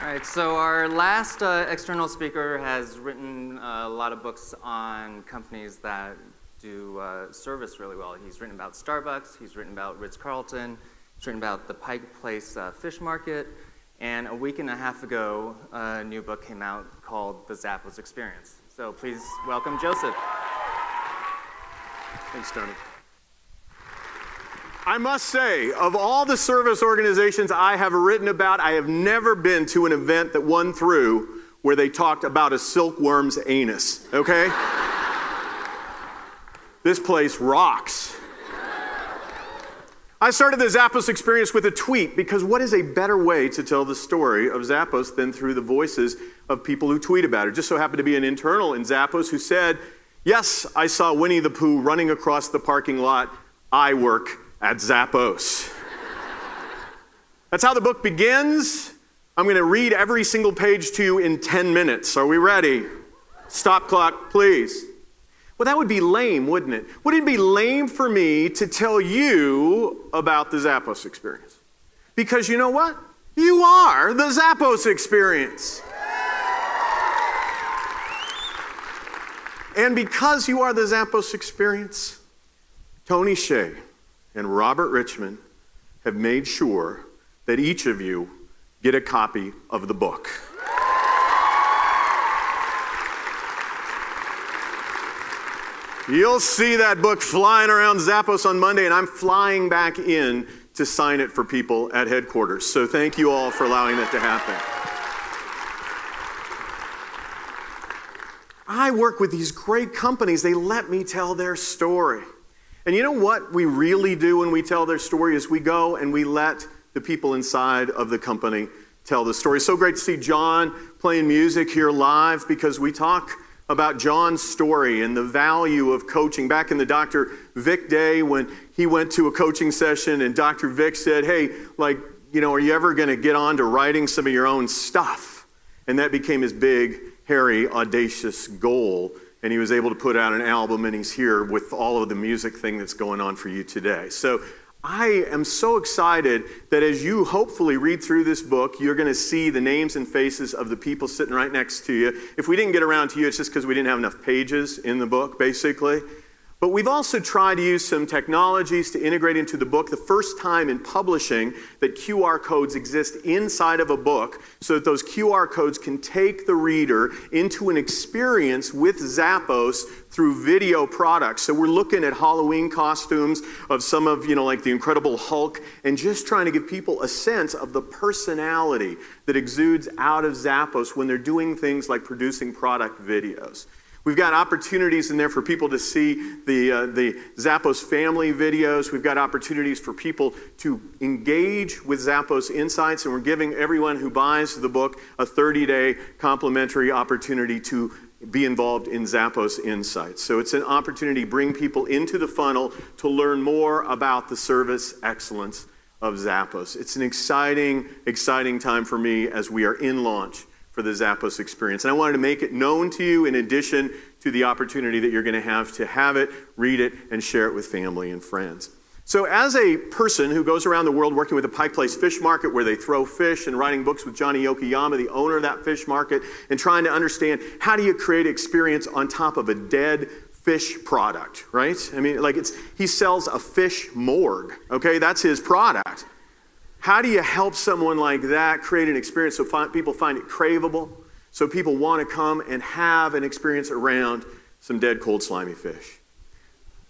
All right, so our last external speaker has written a lot of books on companies that do service really well. He's written about Starbucks, he's written about Ritz-Carlton, he's written about the Pike Place Fish Market, and a week and a half ago, a new book came out called The Zappos Experience. So please welcome Joseph. Thanks, Tony. I must say, of all the service organizations I have written about, I have never been to an event that won through where they talked about a silkworm's anus, okay? This place rocks. I started the Zappos Experience with a tweet because what is a better way to tell the story of Zappos than through the voices of people who tweet about it? It just so happened to be an internal in Zappos who said, yes, I saw Winnie the Pooh running across the parking lot. I work at Zappos. That's how the book begins. I'm going to read every single page to you in 10 minutes. Are we ready? Stop clock, please. Well, that would be lame, wouldn't it? Wouldn't it be lame for me to tell you about the Zappos Experience? Because you know what? You are the Zappos Experience. And because you are the Zappos Experience, Tony Shea and Robert Richmond have made sure that each of you get a copy of the book. You'll see that book flying around Zappos on Monday, and I'm flying back in to sign it for people at headquarters. So thank you all for allowing that to happen. I work with these great companies. They let me tell their story. And you know what we really do when we tell their story is we go and we let the people inside of the company tell the story. So great to see John playing music here live because we talk about John's story and the value of coaching. Back in the Dr. Vic day when he went to a coaching session and Dr. Vic said, hey, are you ever going to get on to writing some of your own stuff? And that became his big, hairy, audacious goal. And he was able to put out an album, and he's here with all of the music thing that's going on for you today. So I am so excited that as you hopefully read through this book, you're going to see the names and faces of the people sitting right next to you. If we didn't get around to you, it's just because we didn't have enough pages in the book, basically. But we've also tried to use some technologies to integrate into the book. The first time in publishing that QR codes exist inside of a book so that those QR codes can take the reader into an experience with Zappos through video products. So we're looking at Halloween costumes of some of, like the Incredible Hulk, and just trying to give people a sense of the personality that exudes out of Zappos when they're doing things like producing product videos. We've got opportunities in there for people to see the Zappos family videos. We've got opportunities for people to engage with Zappos Insights, and we're giving everyone who buys the book a 30-day complimentary opportunity to be involved in Zappos Insights. So it's an opportunity to bring people into the funnel to learn more about the service excellence of Zappos. It's an exciting, exciting time for me as we are in launch for the Zappos Experience. And I wanted to make it known to you in addition to the opportunity that you're going to have it, read it, and share it with family and friends. So as a person who goes around the world working with the Pike Place Fish Market where they throw fish and writing books with Johnny Yokoyama, the owner of that fish market, and trying to understand how do you create experience on top of a dead fish product, right? I mean, he sells a fish morgue, okay? That's his product. How do you help someone like that create an experience so people find it craveable, so people want to come and have an experience around some dead, cold, slimy fish?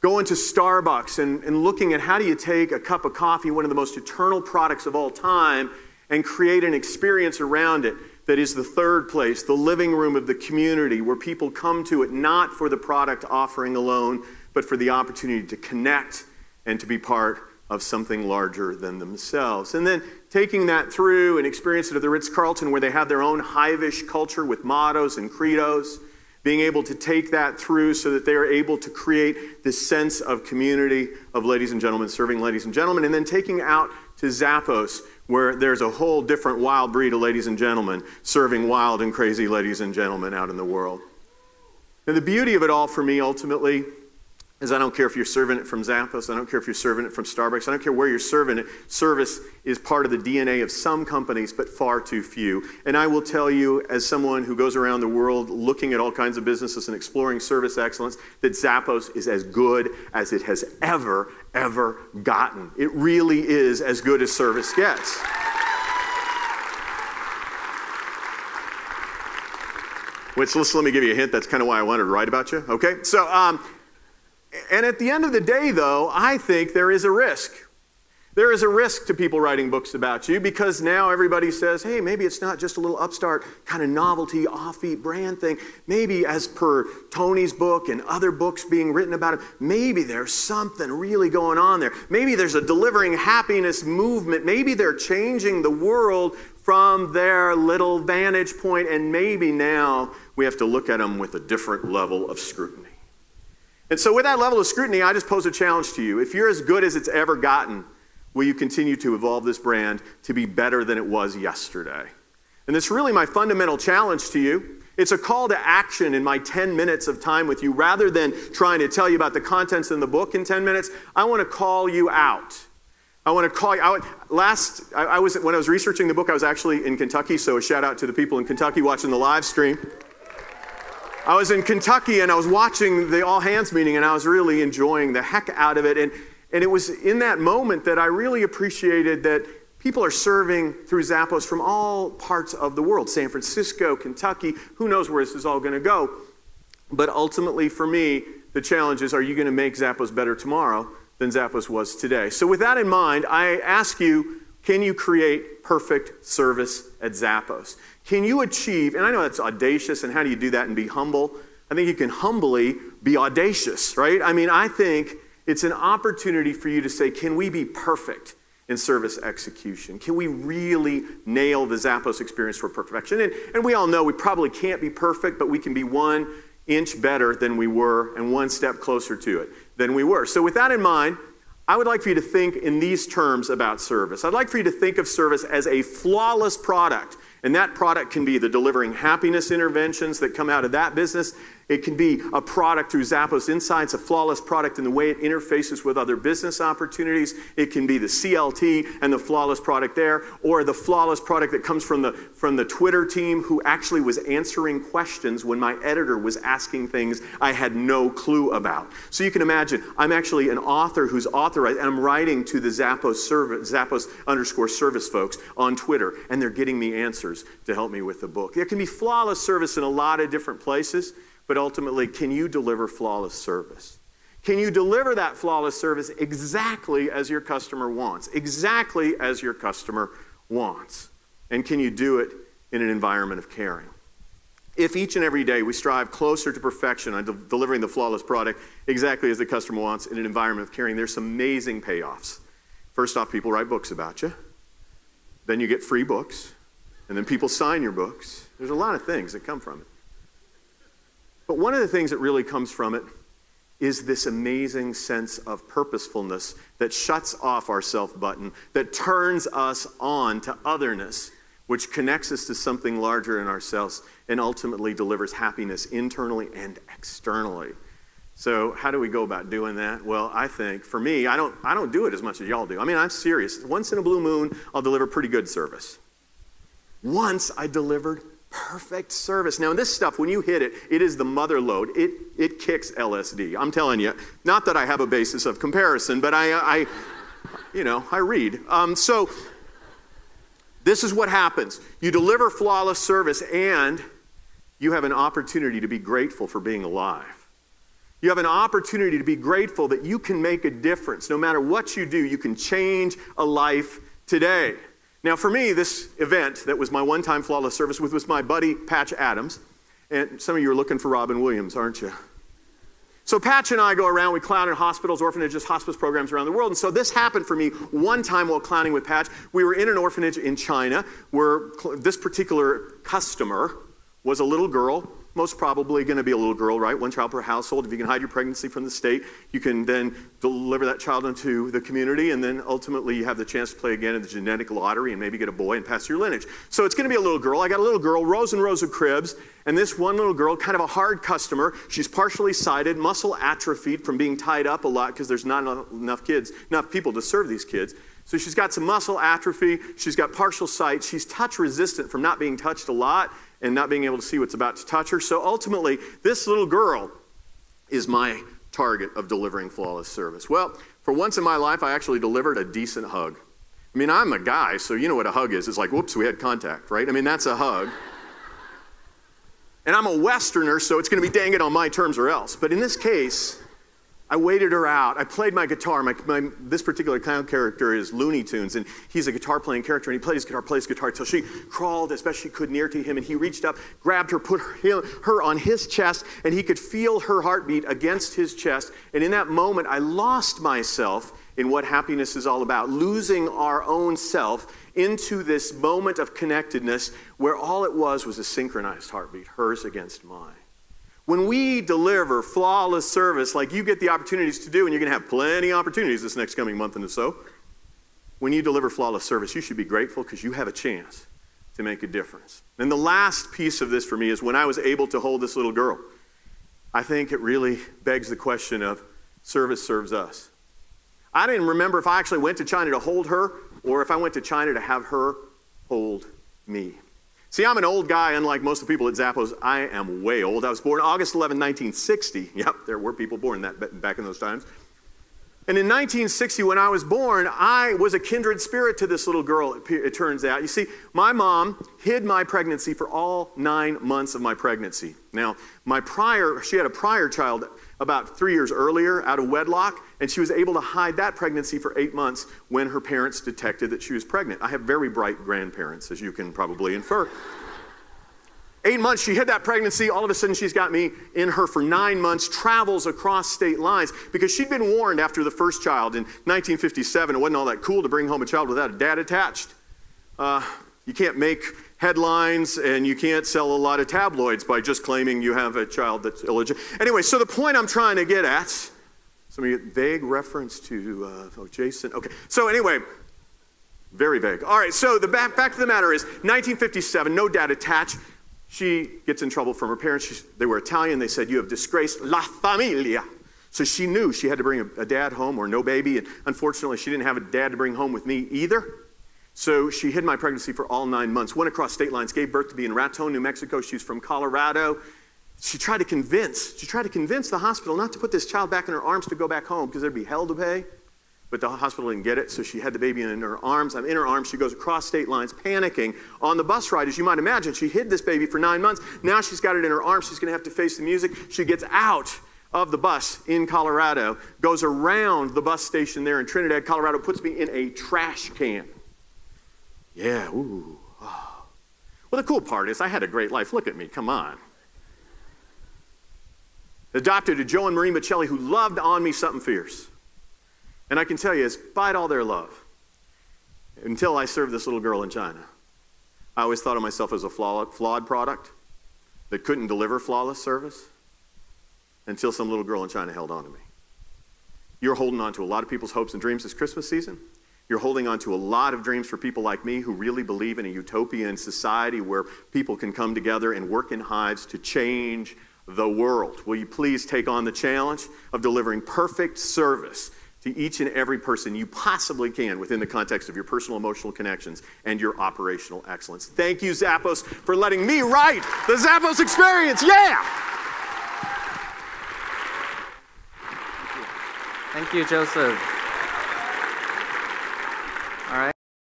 Going to Starbucks and looking at how do you take a cup of coffee, one of the most eternal products of all time, and create an experience around it that is the third place, the living room of the community, where people come to it not for the product offering alone, but for the opportunity to connect and to be part of something larger than themselves. And then taking that through and experience it at the Ritz-Carlton where they have their own hive-ish culture with mottos and credos, being able to take that through so that they are able to create this sense of community of ladies and gentlemen, serving ladies and gentlemen, and then taking out to Zappos where there's a whole different wild breed of ladies and gentlemen serving wild and crazy ladies and gentlemen out in the world. And the beauty of it all for me ultimately is I don't care if you're serving it from Zappos, I don't care if you're serving it from Starbucks, I don't care where you're serving it. Service is part of the DNA of some companies, but far too few. And I will tell you, as someone who goes around the world looking at all kinds of businesses and exploring service excellence, that Zappos is as good as it has ever gotten. It really is as good as service gets. Which, let me give you a hint, that's kind of why I wanted to write about you, okay? So, and at the end of the day, though, I think there is a risk. There is a risk to people writing books about you because now everybody says, hey, maybe it's not just a little upstart kind of novelty, offbeat brand thing. Maybe as per Tony's book and other books being written about it, maybe there's something really going on there. Maybe there's a delivering happiness movement. Maybe they're changing the world from their little vantage point, and maybe now we have to look at them with a different level of scrutiny. And so with that level of scrutiny, I just pose a challenge to you. If you're as good as it's ever gotten, will you continue to evolve this brand to be better than it was yesterday? And that's really my fundamental challenge to you. It's a call to action in my 10 minutes of time with you. Rather than trying to tell you about the contents in the book in 10 minutes, I want to call you out. I want to call you out. When I was researching the book, I was actually in Kentucky, so a shout out to the people in Kentucky watching the live stream. I was in Kentucky and I was watching the all hands meeting and I was really enjoying the heck out of it. And it was in that moment that I really appreciated that people are serving through Zappos from all parts of the world. San Francisco, Kentucky, who knows where this is all going to go. But ultimately for me, the challenge is, are you going to make Zappos better tomorrow than Zappos was today? So with that in mind, I ask you, can you create perfect service at Zappos? Can you achieve, and I know that's audacious, and how do you do that and be humble? I think you can humbly be audacious, right? I mean, I think it's an opportunity for you to say, can we be perfect in service execution? Can we really nail the Zappos experience for perfection? And we all know we probably can't be perfect, but we can be 1 inch better than we were and 1 step closer to it than we were. So with that in mind, I would like for you to think in these terms about service. I'd like for you to think of service as a flawless product. And that product can be the delivering happiness interventions that come out of that business. It can be a product through Zappos Insights, a flawless product in the way it interfaces with other business opportunities. It can be the CLT and the flawless product there, or the flawless product that comes from the Twitter team who actually was answering questions when my editor was asking things I had no clue about. So you can imagine, I'm actually an author who's authorized, and I'm writing to the Zappos_service folks on Twitter, and they're getting me answers to help me with the book. There can be flawless service in a lot of different places. But ultimately, can you deliver flawless service? Can you deliver that flawless service exactly as your customer wants? Exactly as your customer wants. And can you do it in an environment of caring? If each and every day we strive closer to perfection on delivering the flawless product exactly as the customer wants in an environment of caring, there's some amazing payoffs. First off, people write books about you. Then you get free books. And then people sign your books. There's a lot of things that come from it. But one of the things that really comes from it is this amazing sense of purposefulness that shuts off our self button, that turns us on to otherness, which connects us to something larger in ourselves and ultimately delivers happiness internally and externally. So how do we go about doing that? Well, I think, for me, I don't do it as much as y'all do. I mean, I'm serious. Once in a blue moon, I'll deliver pretty good service. Once I delivered perfect service. Now, this stuff, when you hit it, it is the mother lode. It kicks LSD. I'm telling you. Not that I have a basis of comparison, but I read. So this is what happens. You deliver flawless service, and you have an opportunity to be grateful for being alive. You have an opportunity to be grateful that you can make a difference. No matter what you do, you can change a life today. Now, for me, this event that was my one-time flawless service was my buddy, Patch Adams. And some of you are looking for Robin Williams, aren't you? So Patch and I go around, we clown in hospitals, orphanages, hospice programs around the world. And so this happened for me one time while clowning with Patch. We were in an orphanage in China where this particular customer was a little girl most probably going to be a little girl, right? One child per household. If you can hide your pregnancy from the state, you can then deliver that child into the community, and then ultimately you have the chance to play again in the genetic lottery and maybe get a boy and pass your lineage. So it's going to be a little girl. I got a little girl, rows and rows of cribs, and this one little girl, kind of a hard customer. She's partially sighted, muscle atrophied from being tied up a lot because there's not enough people to serve these kids. So she's got some muscle atrophy, she's got partial sight, she's touch resistant from not being touched a lot and not being able to see what's about to touch her. So ultimately, this little girl is my target of delivering flawless service. Well, for once in my life, I actually delivered a decent hug. I mean, I'm a guy, so you know what a hug is. It's like, whoops, we had contact, right? I mean, that's a hug. And I'm a Westerner, so it's going to be dang it on my terms or else. But in this case, I waited her out. I played my guitar. This particular clown character is Looney Tunes, and he's a guitar-playing character, and he plays guitar until she crawled as best she could near to him, and he reached up, grabbed her, put her on his chest, and he could feel her heartbeat against his chest. And in that moment, I lost myself in what happiness is all about, losing our own self into this moment of connectedness where all it was a synchronized heartbeat, hers against mine. When we deliver flawless service like you get the opportunities to do, and you're going to have plenty of opportunities this next coming month and so, when you deliver flawless service, you should be grateful because you have a chance to make a difference. And the last piece of this for me is when I was able to hold this little girl. I think it really begs the question of service serves us. I didn't remember if I actually went to China to hold her or if I went to China to have her hold me. See, I'm an old guy, unlike most of the people at Zappos. I am way old. I was born August 11, 1960. Yep, there were people born back in those times. And in 1960, when I was born, I was a kindred spirit to this little girl, it turns out. You see, my mom hid my pregnancy for all 9 months of my pregnancy. Now, she had a prior child about 3 years earlier out of wedlock, and she was able to hide that pregnancy for 8 months when her parents detected that she was pregnant. I have very bright grandparents, as you can probably infer. 8 months, she hid that pregnancy. All of a sudden, she's got me in her for 9 months, travels across state lines because she'd been warned after the first child in 1957. It wasn't all that cool to bring home a child without a dad attached. You can't make headlines and you can't sell a lot of tabloids by just claiming you have a child that's illegitimate. Anyway, so the point I'm trying to get at, some of you vague reference to Jason. Okay, so anyway, very vague. All right, so the back to the matter is 1957, no dad attached. She gets in trouble from her parents. They were Italian. They said, "You have disgraced la familia." So she knew she had to bring a dad home or no baby. And unfortunately, she didn't have a dad to bring home with me either. So she hid my pregnancy for all 9 months, went across state lines, gave birth to me in Raton, New Mexico. She's from Colorado. She tried to convince the hospital not to put this child back in her arms to go back home because there'd be hell to pay. But the hospital didn't get it, so she had the baby in her arms. I'm in her arms. She goes across state lines, panicking. On the bus ride, as you might imagine, she hid this baby for 9 months. Now she's got it in her arms. She's going to have to face the music. She gets out of the bus in Colorado, goes around the bus station there in Trinidad, Colorado, puts me in a trash can. Yeah, ooh. Oh. Well, the cool part is I had a great life. Look at me. Come on. Adopted a Joe and Marie Michelli who loved on me something fierce. And I can tell you, despite all their love, until I served this little girl in China, I always thought of myself as a flawed product that couldn't deliver flawless service until some little girl in China held on to me. You're holding on to a lot of people's hopes and dreams this Christmas season. You're holding on to a lot of dreams for people like me who really believe in a utopian society where people can come together and work in hives to change the world. Will you please take on the challenge of delivering perfect service to each and every person you possibly can within the context of your personal emotional connections and your operational excellence. Thank you, Zappos, for letting me write the Zappos Experience. Yeah! Thank you, Joseph.